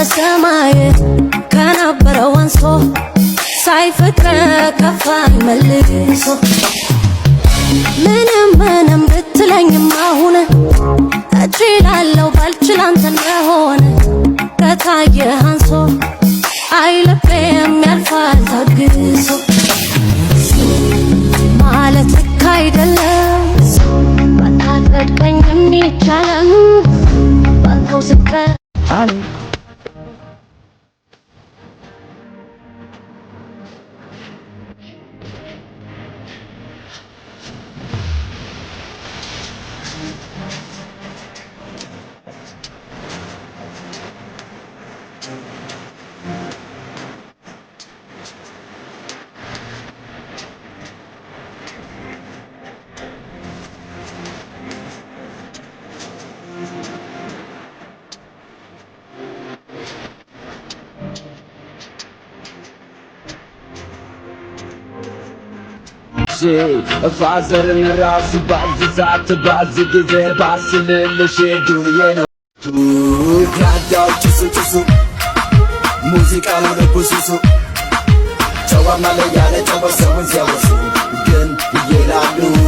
ሰማይ ከነበረው አንሶ ሳይፈጥረ ከፋኝ መልሶ ምንም ብትለኝም አሁን እችላለሁ ባልችል አንተ እንደሆነ ከታየህ አንሶ አይለፌም ያልፋል ታግሶ ማለት ልክ አይደለም ባታጸድቀኝ የሚቻለን ባንተው ስቀር ፋዘርን ራሱ ባዝዛት ባዝ ጊዜ ባስልልሽ ዱንዬ ነው ናዳው ጭሱ ሙዚቃ ነው ልቡሱሱ ጨዋማ ላይ ያለ ጨዋ ሰውን ሲያወሱ ግን ይላሉ